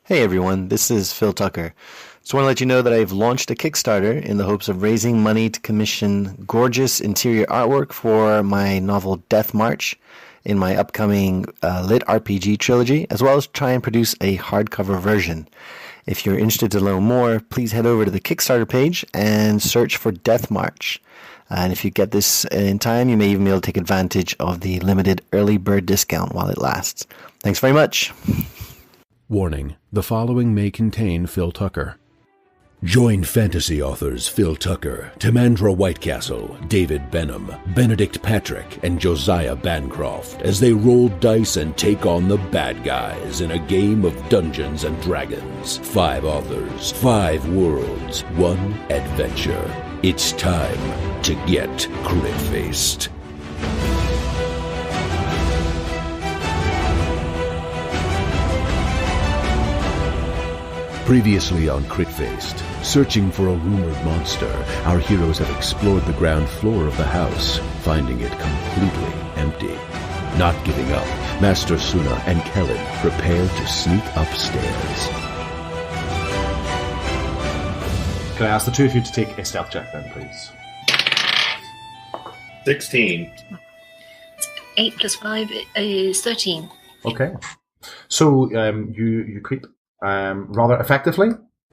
Hey everyone, this is Phil Tucker. Just want to let you know that I've launched a Kickstarter in the hopes of raising money to commission gorgeous interior artwork for my novel Death March in my upcoming LitRPG trilogy, as well as try and produce a hardcover version. If you're interested to learn more, please head over to the Kickstarter page and search for Death March. And if you get this in time, you may even be able to take advantage of the limited early bird discount while it lasts. Thanks very much. Warning, the following may contain Phil Tucker. Join fantasy authors Phil Tucker, Timandra Whitecastle, David Benem, Benedict Patrick, and Josiah Bancroft as they roll dice and take on the bad guys in a game of Dungeons and Dragons. 5 authors, 5 worlds, 1 adventure. It's time to get crit-faced. Previously on Crit-Faced, searching for a rumored monster, our heroes have explored the ground floor of the house, finding it completely empty. Not giving up, Master Suna and Kellen prepare to sneak upstairs. Can I ask the two of you to take a stealth check then, please? 16. 8 plus 5 is 13. Okay. So you creep rather effectively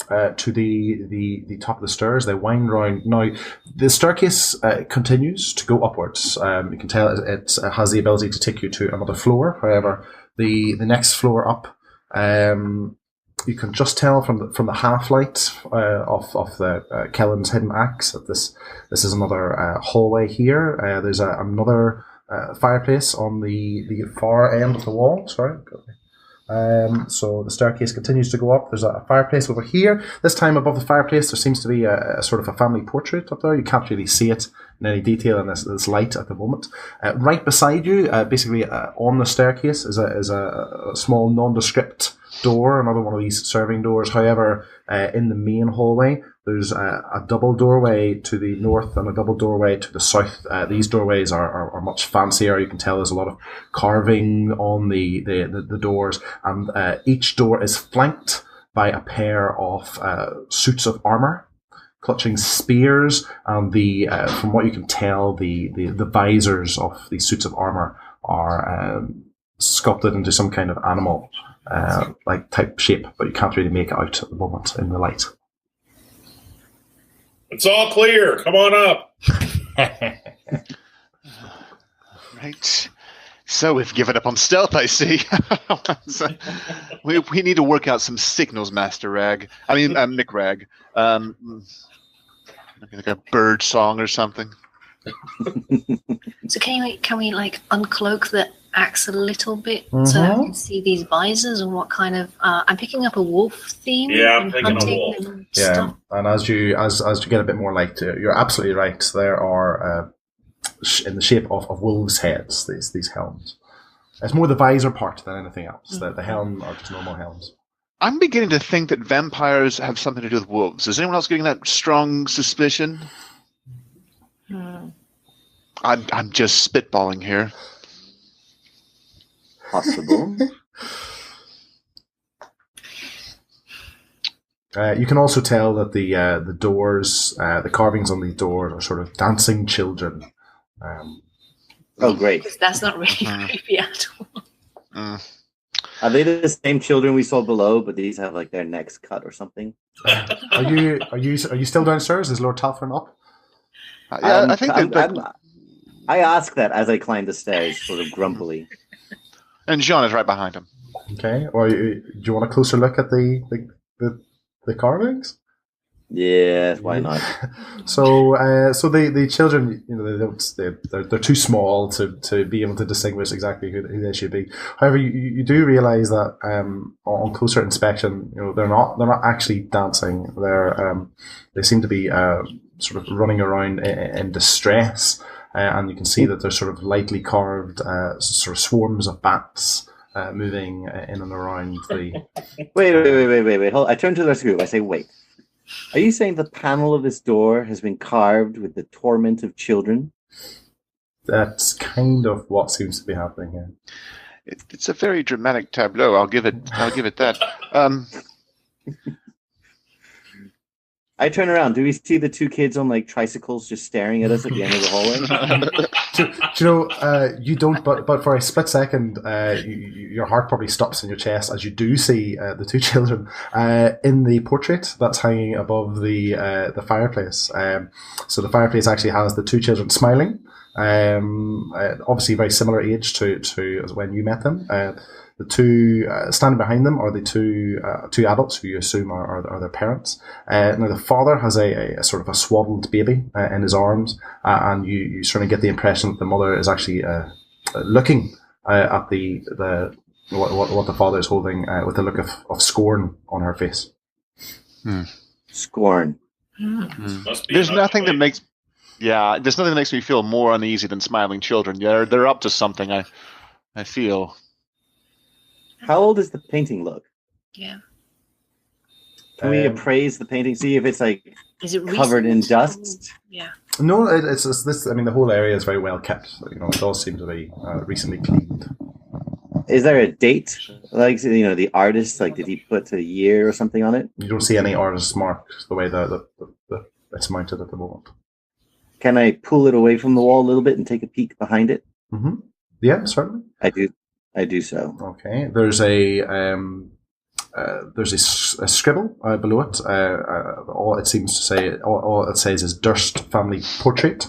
to the top of the stairs. They wind round. Now, the staircase continues to go upwards. You can tell it has the ability to take you to another floor. However, the next floor up, you can just tell from the half light of the Kellen's hidden axe that this is another hallway here. There's another fireplace on the far end of the wall. Sorry. So the staircase continues to go up. There's a fireplace over here. This time above the fireplace there seems to be a sort of a family portrait up there. You can't really see it in any detail in this light at the moment. Right beside you, basically on the staircase, is a small nondescript door, another one of these serving doors. However, in the main hallway, there's a double doorway to the north and a double doorway to the south. These doorways are much fancier. You can tell there's a lot of carving on the doors, and each door is flanked by a pair of suits of armor, clutching spears, and from what you can tell, the visors of these suits of armor are sculpted into some kind of animal like type shape, but you can't really make it out at the moment in the light. It's all clear. Come on up. Right. So we've given up on stealth, I see. So we need to work out some signals, Master Rag. I mean, Nick Rag. Maybe like a bird song or something. So can we like uncloak the axe a little bit so that we can see these visors and what kind of I'm picking up a wolf theme. Yeah, I'm picking up a wolf. Yeah, and as you get a bit more light to it, you're absolutely right. There are in the shape of wolves' heads, these helms. It's more the visor part than anything else. The helm are just normal helms. I'm beginning to think that vampires have something to do with wolves. Is anyone else getting that strong suspicion? I'm just spitballing here. Possible. You can also tell that the doors, the carvings on the doors are sort of dancing children. Oh, great. That's not really creepy at all. Are they the same children we saw below, but these have like their necks cut or something? Are you still downstairs? Is Lord Talfrin up? I think I ask that as I climb the stairs, sort of grumpily. And Jean is right behind him. Okay. Or do you want a closer look at the carvings? Yes, why not? So the children, they're too small to be able to distinguish exactly who they should be. However, you do realize that on closer inspection, they're not actually dancing. They seem to be sort of running around in distress. And you can see that there's sort of lightly carved sort of swarms of bats moving in and around the... Wait. Hold. I turn to the group. I say, wait. Are you saying the panel of this door has been carved with the torment of children? That's kind of what seems to be happening here. It's a very dramatic tableau. I'll give it that. I turn around. Do we see the two kids on like tricycles just staring at us at the end of the hallway? Do you know, you don't, but for a split second, your heart probably stops in your chest as you do see the two children in the portrait that's hanging above the fireplace. So the fireplace actually has the two children smiling. Obviously very similar age to when you met them. The two standing behind them are the two adults who you assume are their parents. Now the father has a sort of a swaddled baby in his arms, and you sort of get the impression that the mother is actually looking at what the father is holding with a look of scorn on her face. Scorn. There's nothing that makes me feel more uneasy than smiling children. Yeah, they're up to something. I feel. How old does the painting look? Yeah. Can we appraise the painting? See if it's like Is it covered in recent? dust? Yeah. No, it's this. I mean, the whole area is very well kept. You know, it does seem to be recently cleaned. Is there a date? Like, you know, the artist, like, did he put a year or something on it? You don't see any artist's mark the way that it's mounted at the moment. Can I pull it away from the wall a little bit and take a peek behind it? Mm-hmm. Yeah, certainly. I do so. Okay. There's a scribble below it. All it seems to say, all it says is Durst family portrait,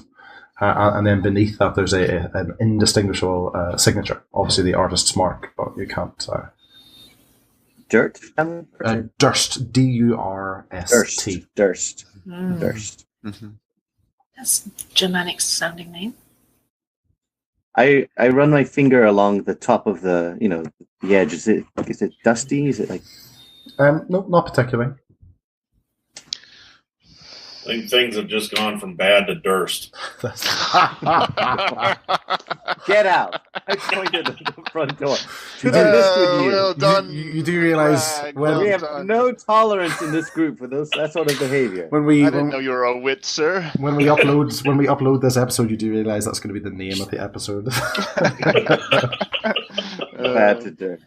and then beneath that there's an indistinguishable signature. Obviously the artist's mark, but you can't. Dirt family portrait? Durst, D-U-R-S-T. Durst. Mm. Durst. Mm-hmm. That's a Germanic sounding name. I run my finger along the top of the edge. Is it dusty? Is it like? No, not particularly. I think things have just gone from bad to Durst. Get out! I pointed at the front door. To the list with you. Well done. You do realize We have no tolerance in this group for that sort of behavior. when I didn't know you were a wit, sir. when we upload this episode, you do realize that's going to be the name of the episode. Bad to do.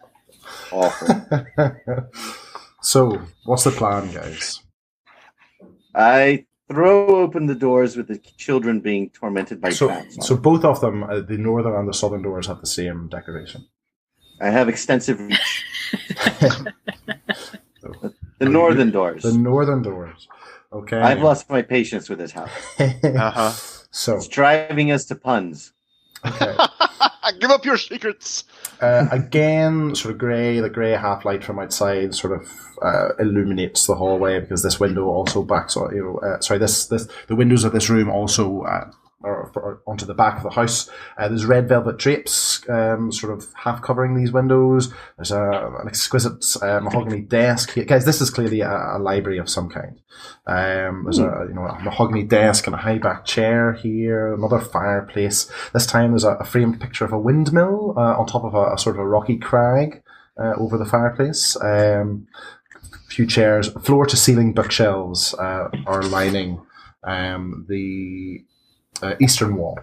Awful. So, what's the plan, guys? I throw open the doors with the children being tormented by traps. So both of them, the northern and the southern doors, have the same decoration. I have extensive reach. The northern doors. The northern doors. Okay. I've lost my patience with this house. Uh-huh. So, It's driving us to puns. okay. Give up your secrets. Again, sort of the grey half light from outside sort of illuminates the hallway because this window also backs on. The windows of this room also are onto the back of the house. There's red velvet drapes, sort of half covering these windows. There's an exquisite mahogany desk here. Guys, this is clearly a library of some kind. There's a mahogany desk and a high back chair here. Another fireplace. This time there's a framed picture of a windmill on top of a sort of a rocky crag over the fireplace. Few chairs, floor to ceiling bookshelves are lining the eastern wall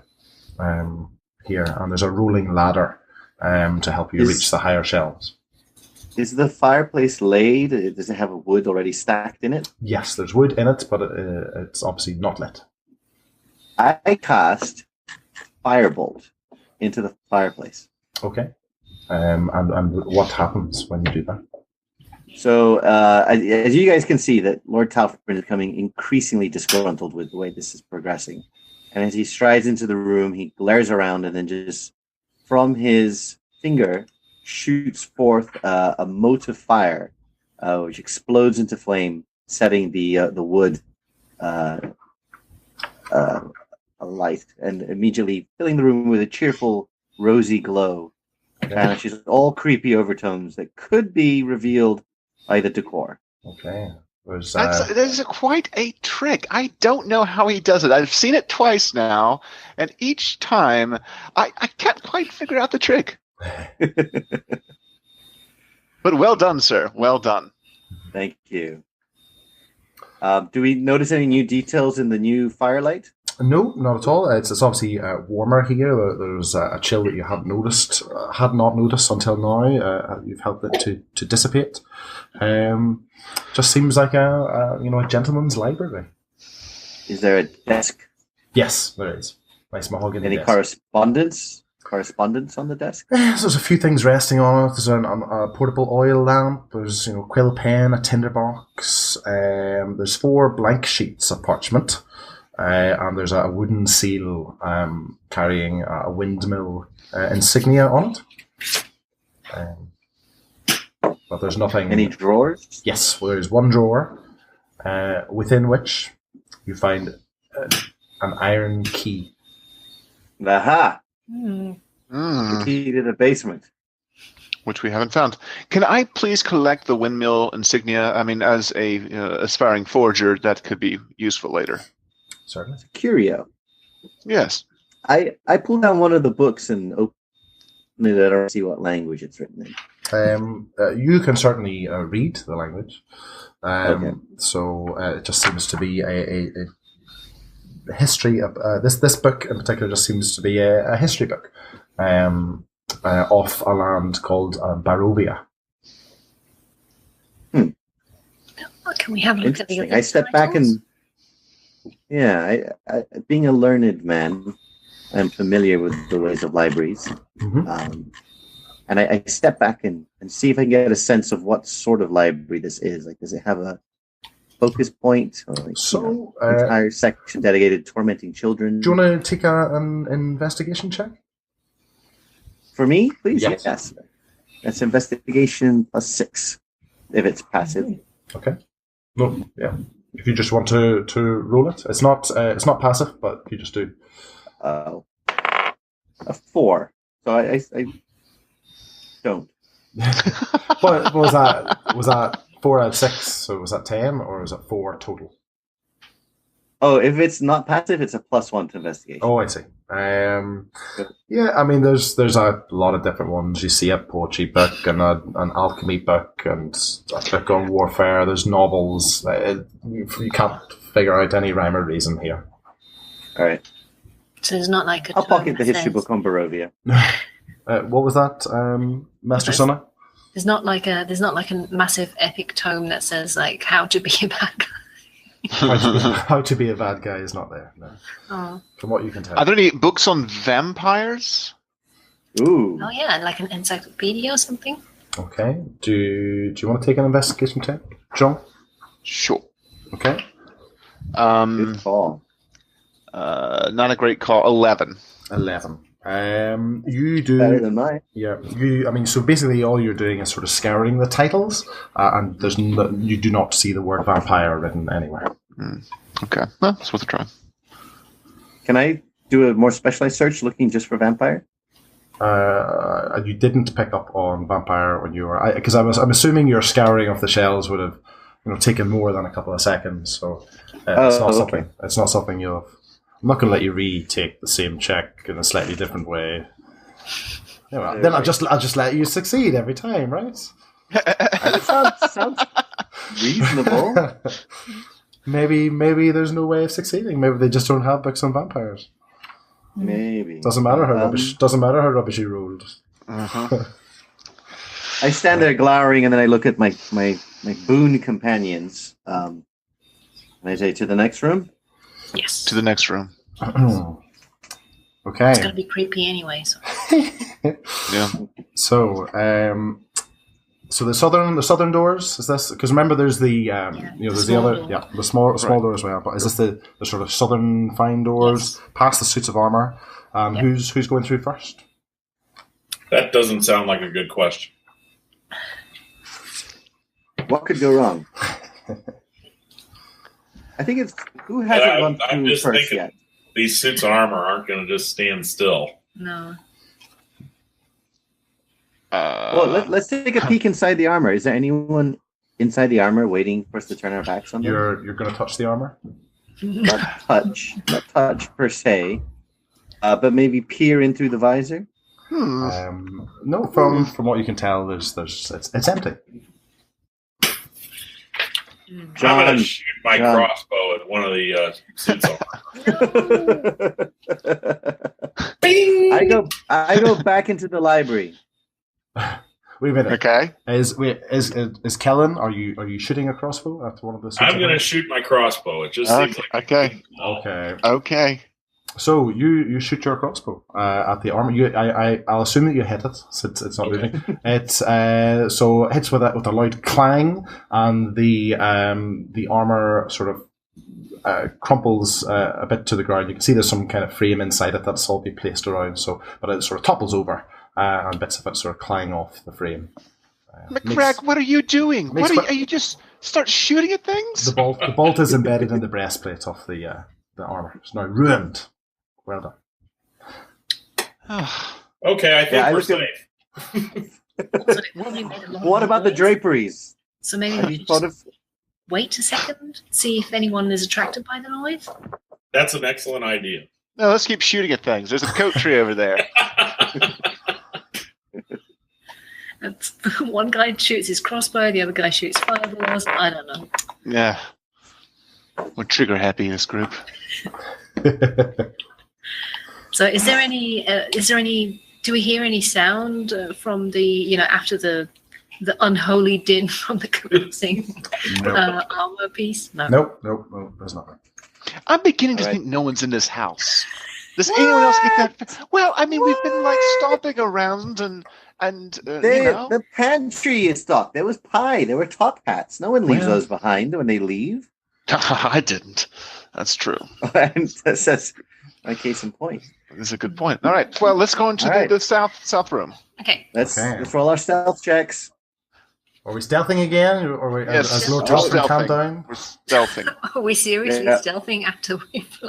here, and there's a rolling ladder to help you reach the higher shelves. Is the fireplace laid? Does it have a wood already stacked in it? Yes, there's wood in it, but it's obviously not lit. I cast Firebolt into the fireplace. Okay. And what happens when you do that? So, as you guys can see, that Lord Talford is becoming increasingly disgruntled with the way this is progressing. And as he strides into the room, he glares around and then just, from his finger, shoots forth a mote of fire, which explodes into flame, setting the wood alight, and immediately filling the room with a cheerful, rosy glow. And she's all creepy overtones that could be revealed by the decor. Okay. There's quite a trick. I don't know how he does it. I've seen it twice now, and each time I can't quite figure out the trick. But well done, sir. Well done. Thank you. Do we notice any new details in the new firelight? No, not at all. It's obviously warmer here. There's a chill that you hadn't noticed, had not noticed until now. You've helped it to dissipate. Just seems like a gentleman's library. Is there a desk? Yes, there is. Nice mahogany Any desk. correspondence on the desk? So there's a few things resting on it. There's a portable oil lamp. There's quill pen, a tinderbox. There's 4 blank sheets of parchment. And there's a wooden seal carrying a windmill insignia on it. But there's nothing. Any drawers? Yes, well, there's one drawer within which you find an iron key. Aha! Hmm. The key to the basement. Which we haven't found. Can I please collect the windmill insignia? I mean, as a aspiring forger, that could be useful later. Certainly. Curio. Yes. I pulled down one of the books and opened it. I don't see what language it's written in. You can certainly read the language. Okay. So it just seems to be a history of this book in particular. Just seems to be a history book off a land called Barovia. Can we have a look at the Interesting. other I step back titles? and being a learned man, I'm familiar with the ways of libraries. Mm-hmm. And I step back and see if I can get a sense of what sort of library this is. Like, does it have a focus point? Or entire section dedicated to tormenting children? Do you want to take an investigation check? For me, please? Yes. Yes. That's investigation +6, if it's passive. Okay. No, yeah. If you just want to roll it, it's not passive, but you just do. A 4. So I don't. What was that? Was that 4 out of 6? So was that 10, or was it 4 total? Oh, if it's not passive, it's a +1 to investigation. Oh, I see. Yeah, I mean, there's a lot of different ones. You see a poetry book and an alchemy book and a book on warfare. There's novels. You can't figure out any rhyme or reason here. All right. So it's not like a I'll pocket tome the that history says- book on Barovia. What was that, Master Sonna? There's not like a massive epic tome that says like how to be a bad guy. How to be a bad guy is not there. No. Oh. From what you can tell. Are there any books on vampires? Ooh. Oh yeah, like an encyclopedia or something. Okay. Do you want to take an investigation check, John? Sure. Okay. Good call. Not a great call. 11. 11. You do Better than mine. Yeah, so basically all you're doing is sort of scouring the titles, and you do not see the word vampire written anywhere. Okay. Well, it's worth a try. Can I do a more specialized search looking just for vampire? You didn't pick up on vampire when you were, because I'm assuming your scouring of the shells would have, taken more than a couple of seconds. So it's not something you'll. I'm not going to let you retake the same check in a slightly different way. Then I'll just let you succeed every time, right? Sounds reasonable. Maybe there's no way of succeeding. Maybe they just don't have books on vampires. Maybe. Doesn't matter how rubbish you rolled. Uh-huh. I stand there glowering, and then I look at my boon companions. And I say, to the next room? Yes. To the next room. Okay. It's gonna be creepy anyway. So. Yeah. So, so the southern doors, is this? Because remember, there's the there's the other door. the small door as well. But is this the sort of southern fine doors past the suits of armor? Who's going through first? That doesn't sound like a good question. What could go wrong? I think it's who hasn't gone I'm through just first thinking yet. these suits of armor aren't going to just stand still. No. Well, let's take a peek inside the armor. Is there anyone inside the armor waiting for us to turn our backs on them? You're going to touch the armor? Not touch per se, but maybe peer in through the visor. No, from what you can tell, it's empty. I'm going John, to shoot my John. crossbow at one of the suits armor. I go back into the library. Wait a minute. Okay. Is Kellen? Are you shooting a crossbow at one of the suits? I'm going to shoot my crossbow. It just seems like Okay. Okay. So you shoot your crossbow at the armor. I'll assume that you hit it since it's not moving. It's so it hits with a loud clang, and the armor sort of crumples a bit to the ground. You can see there's some kind of frame inside it that's all be placed around. So, but it sort of topples over, and bits of it sort of clang off the frame. McCrack, what are you doing? Are you just start shooting at things? The bolt is embedded in the breastplate of the armor. It's now ruined. Well done. Okay, I think we're safe. What about the draperies? So maybe Have we you should thought just of? wait a second, see if anyone is attracted by the noise. That's an excellent idea. No, let's keep shooting at things. There's a coat tree over there. One guy shoots his crossbow, the other guy shoots fireballs. I don't know. Yeah. We're trigger happy in this group. So is there any do we hear any sound from the, after the unholy din from the collapsing armor piece? No. Nope, there's nothing. I'm beginning to think no one's in this house. Does anyone else get that? Well, I mean, we've been stomping around and The pantry is stocked. There was pie. There were top hats. No one leaves those behind when they leave. I didn't. That's true. And that's my case in point. That's a good point. All right. Well, let's go into the south room. Okay. Let's roll our stealth checks. Are we stealthing again? Or as Lord Talford calmed down? We're stealthing. Are we seriously stealthing after we've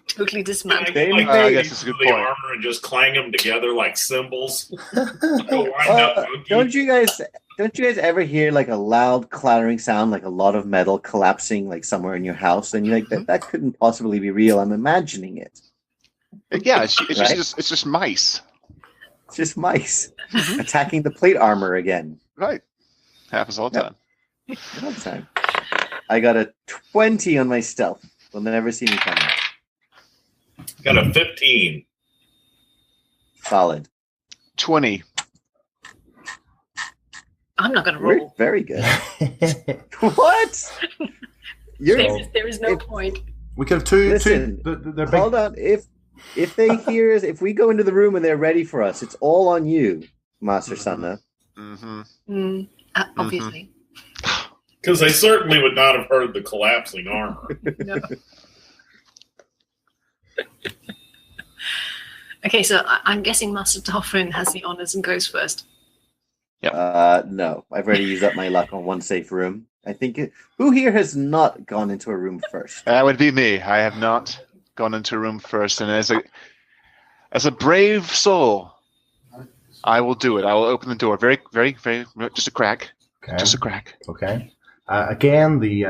totally dismantled? I guess that's a good point. Armor and just clang them together like cymbals. Don't you guys ever hear like a loud clattering sound, like a lot of metal collapsing like somewhere in your house, and you're like, that couldn't possibly be real. I'm imagining it. Yeah, it's just mice. It's just mice attacking the plate armor again. Right. Happens all the time. All the time. I got a 20 on my stealth. They'll never see me coming. Got a 15. Solid. 20. I'm not going to roll. Very good. What? There is no point. We could have two. Listen, They're big. hold on. If they hear us, if we go into the room and they're ready for us, it's all on you, Master Sanna. Mm-hmm. Obviously. Because they certainly would not have heard the collapsing armor. No. Okay, so I'm guessing Master Dolphin has the honors and goes first. Yeah. No, I've already used up my luck on one safe room. I think who here has not gone into a room first? That would be me. I have not gone into a room first, and as a brave soul, I will do it. I will open the door. Very, very, very. Just a crack. Okay. Just a crack. Okay. Again, the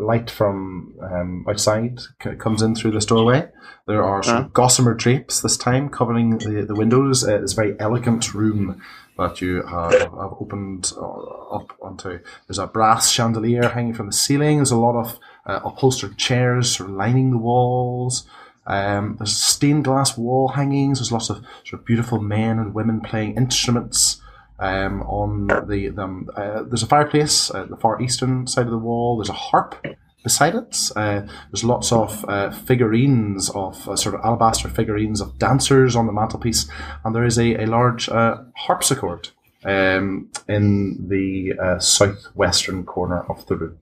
light from outside comes in through this doorway. There are some gossamer drapes this time covering the windows. It's a very elegant room that you have opened up onto. There's a brass chandelier hanging from the ceiling. There's a lot of upholstered chairs sort of lining the walls. There's stained glass wall hangings. There's lots of sort of beautiful men and women playing instruments. There's a fireplace at the far eastern side of the wall. There's a harp beside it. There's lots of figurines of sort of alabaster figurines of dancers on the mantelpiece, and there is a large harpsichord in the southwestern corner of the room.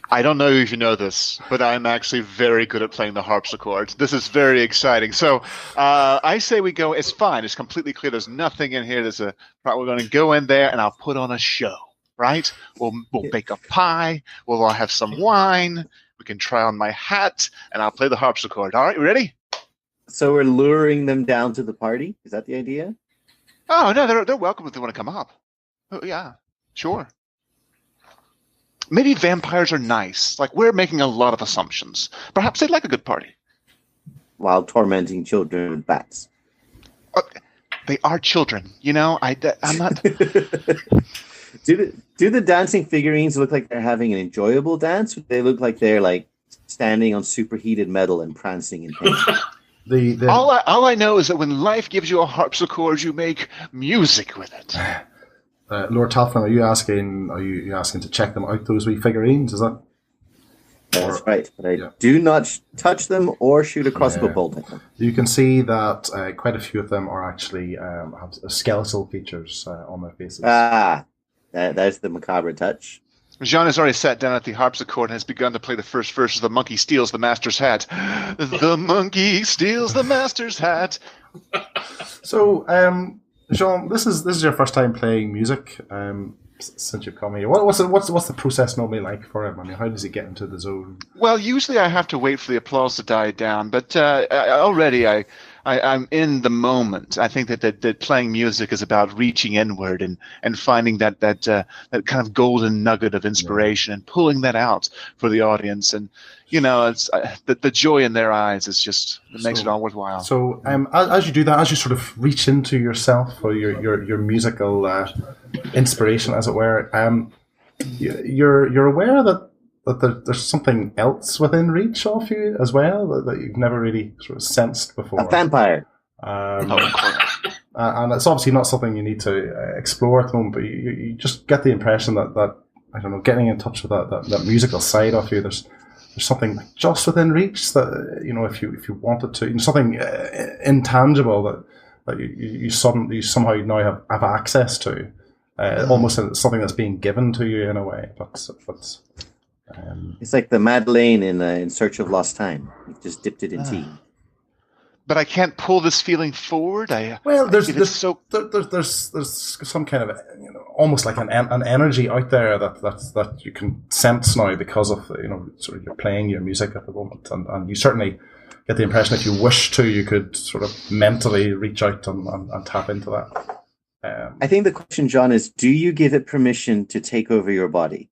I don't know if you know this, but I'm actually very good at playing the harpsichord. This is very exciting. So I say we go. It's fine. It's completely clear. There's nothing in here. We're going to go in there, and I'll put on a show. Right? We'll bake a pie. We'll have some wine. We can try on my hat, and I'll play the harpsichord. All right, ready? So we're luring them down to the party. Is that the idea? Oh no, they're welcome if they want to come up. Oh, yeah, sure. Maybe vampires are nice. Like, we're making a lot of assumptions. Perhaps they'd like a good party. While tormenting children with bats. They are children, I'm not... Do the dancing figurines look like they're having an enjoyable dance? Or do they look like they're like standing on superheated metal and prancing in pain? All I know is that when life gives you a harpsichord, you make music with it. Lord Talfrin, are you asking to check them out? Those wee figurines, is that? That's right, but I do not touch them or shoot a crossbow bolt at them. You can see that quite a few of them are actually have skeletal features on their faces. That's the macabre touch. Jean has already sat down at the harpsichord and has begun to play the first verse of The Monkey Steals the Master's Hat. The monkey steals the master's hat. So, Jean, this is your first time playing music since you've come here. What's the process normally like for him? I mean, how does he get into the zone? Well, usually I have to wait for the applause to die down, but already I'm in the moment. I think that playing music is about reaching inward and finding that kind of golden nugget of inspiration and pulling that out for the audience. And it's the joy in their eyes is just makes it all worthwhile. So as you do that, as you sort of reach into yourself or your musical inspiration, as it were, you're aware that there's something else within reach of you as well that you've never really sort of sensed before. A vampire. And it's obviously not something you need to explore at the moment, but you just get the impression that I don't know, getting in touch with that musical side of you, there's something just within reach that, if you wanted to, something intangible that you somehow now have access to, almost something that's being given to you in a way, but it's like the Madeleine in Search of Lost Time. You just dipped it in tea. But I can't pull this feeling forward. There's some kind of almost like an energy out there that you can sense now because of sort of you're playing your music at the moment, and you certainly get the impression if you wish to, you could sort of mentally reach out and tap into that. I think the question, John, is: do you give it permission to take over your body?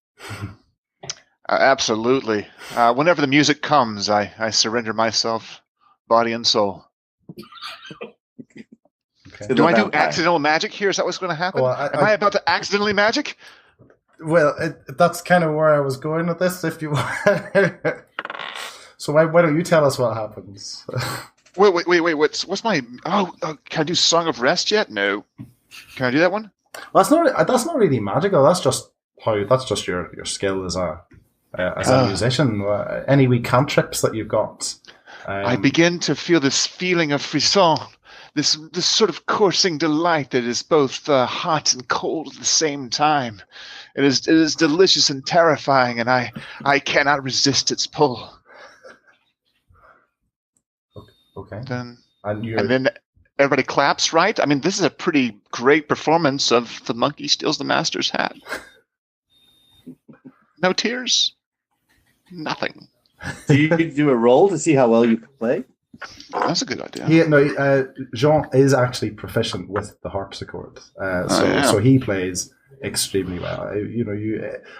Absolutely. Whenever the music comes, I surrender myself, body and soul. Okay. Do I do accidental magic here? Is that what's going to happen? Am I about to accidentally magic? Well, that's kind of where I was going with this. If you want, so why don't you tell us what happens? Wait. What's my? Can I do Song of Rest yet? No. Can I do that one? Well, that's not really magical. That's just your skill as a musician. Any wee cantrips that you've got. I begin to feel this feeling of frisson, this sort of coursing delight that is both hot and cold at the same time. It is delicious and terrifying, and I cannot resist its pull. Okay. And then everybody claps, right? I mean, this is a pretty great performance of The Monkey Steals the Master's Hat. No tears? Nothing. Do you do a roll to see how well you can play? That's a good idea. Jean is actually proficient with the harpsichord, so he plays extremely well.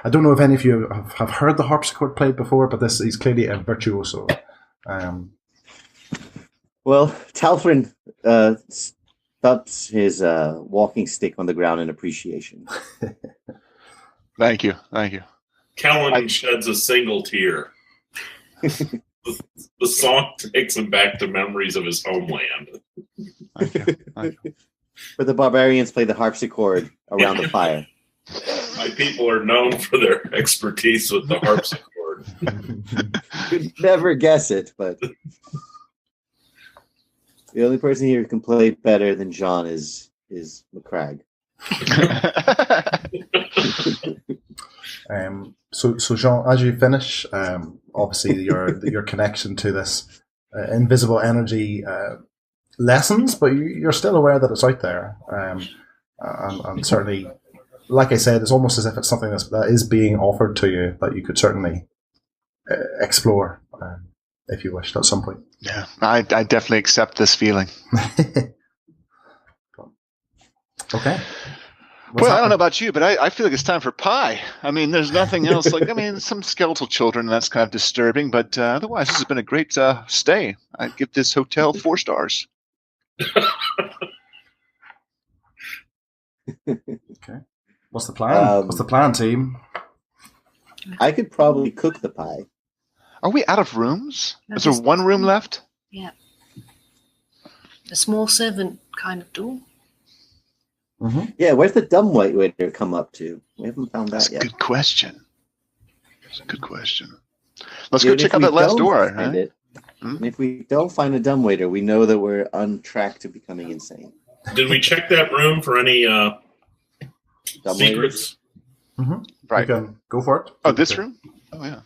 I don't know if any of you have heard the harpsichord played before, but he's clearly a virtuoso. Well, Talfrin stops his walking stick on the ground in appreciation. Thank you. Kellen sheds a single tear. The song takes him back to memories of his homeland. Where the barbarians play the harpsichord around the fire. My people are known for their expertise with the harpsichord. You'd never guess it, but the only person here who can play better than John is McCragg. So Jean, as you finish, obviously your connection to this invisible energy lessens, but you're still aware that it's out there, and certainly, like I said, it's almost as if it's something that is being offered to you that you could certainly explore if you wished at some point. Yeah, I definitely accept this feeling. Okay. I don't know about you, but I feel like it's time for pie. I mean, there's nothing else. Some skeletal children, that's kind of disturbing, but otherwise, this has been a great stay. I'd give this hotel 4 stars. Okay. What's the plan? What's the plan, team? I could probably cook the pie. Are we out of rooms? No, Is there this- one room left? Yeah. A small servant kind of door. Mm-hmm. Yeah, where's the dumb white waiter come up to? We haven't found That's that a yet. good question. That's a good question. Let's Dude, go if check out we that last don't door. find Huh? it, Hmm? and if we don't find a dumb waiter, we know that we're on track to becoming insane. Did we check that room for any Dumb waiters? secrets? Mm-hmm. Right. You can go for it. Oh, this room? Oh, yeah.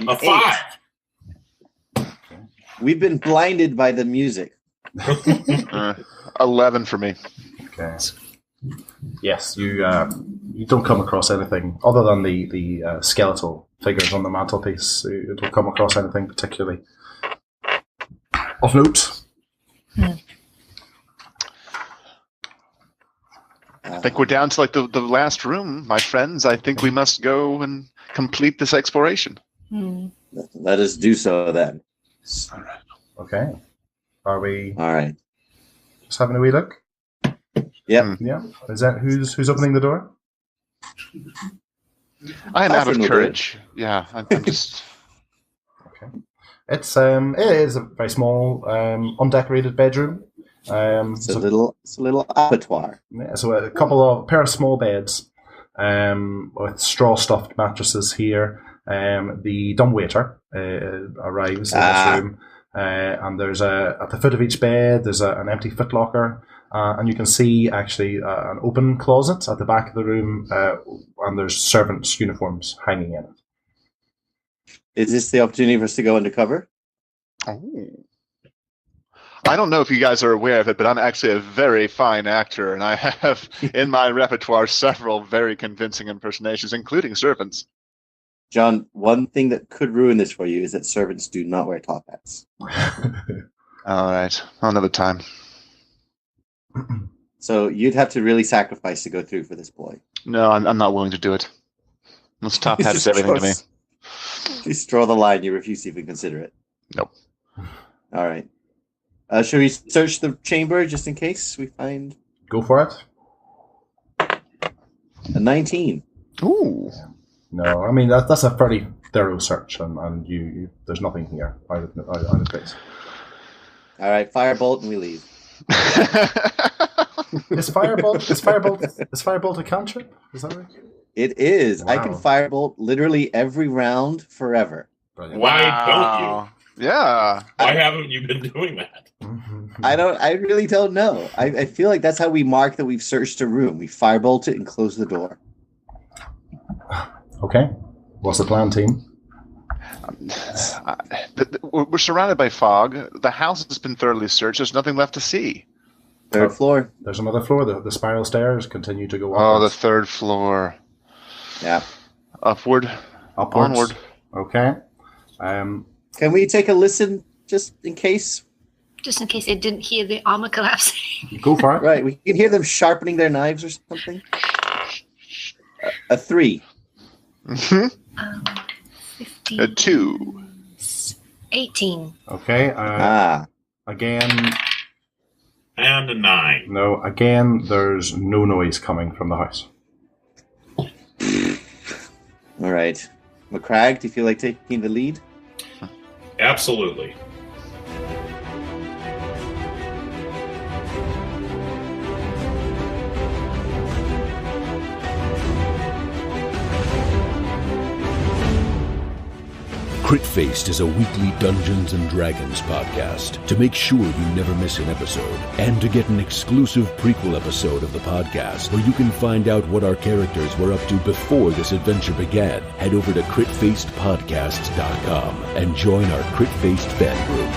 A 5. We've been blinded by the music. 11 for me. Okay. Yes, you don't come across anything other than the skeletal figures on the mantelpiece. You don't come across anything particularly of note. I think we're down to like the last room, my friends. I think we must go and complete this exploration. Let us do so then. All right. Okay. Are we All right. just having a wee look? Yep. Yeah. Is that who's opening the door? I am out Catherine of will do courage. Yeah, I'm just. Okay. It is a very small, undecorated bedroom. It's a little abattoir. Yeah, so a pair of small beds, with straw stuffed mattresses here. The dumbwaiter arrives in this room, and there's at the foot of each bed there's an empty footlocker, and you can see actually an open closet at the back of the room, and there's servants' uniforms hanging in it. Is this the opportunity for us to go undercover? Oh. I don't know if you guys are aware of it, but I'm actually a very fine actor, and I have in my repertoire several very convincing impersonations, including servants. John, one thing that could ruin this for you is that servants do not wear top hats. All right, another time. So you'd have to really sacrifice to go through for this boy. No, I'm not willing to do it. This top hat is everything to me. Please draw the line. You refuse to even consider it. Nope. All right. Should we search the chamber just in case we find Go for it. a 19? Ooh. No, I mean that's a pretty thorough search, and you there's nothing here out of place. All right, firebolt and we leave. Is firebolt a cantrip? Is that right? It is. I Wow. can firebolt literally every round forever. Brilliant. Why don't you? Yeah. Why haven't you been doing that? I really don't know. I feel like that's how we mark that we've searched a room. We firebolt it and close the door. Okay. What's the plan, team? We're surrounded by fog. The house has been thoroughly searched. There's nothing left to see. Third floor. There's another floor. The spiral stairs continue to go Oh, the upwards. third floor. Yeah. Upward. Upwards. Onward. Okay. Can we take a listen just in case? Just in case they didn't hear the armor collapsing. Go for it. Right. We can hear them sharpening their knives or something. A 3. Mm-hmm. 15. A 2. 18. Okay. Again. And a 9. No. Again. There's no noise coming from the house. All right. McCragg, do you feel like taking the lead? Absolutely. Crit-Faced is a weekly Dungeons & Dragons podcast. To make sure you never miss an episode, and to get an exclusive prequel episode of the podcast, where you can find out what our characters were up to before this adventure began, head over to critfacedpodcasts.com and join our Crit-Faced fan group.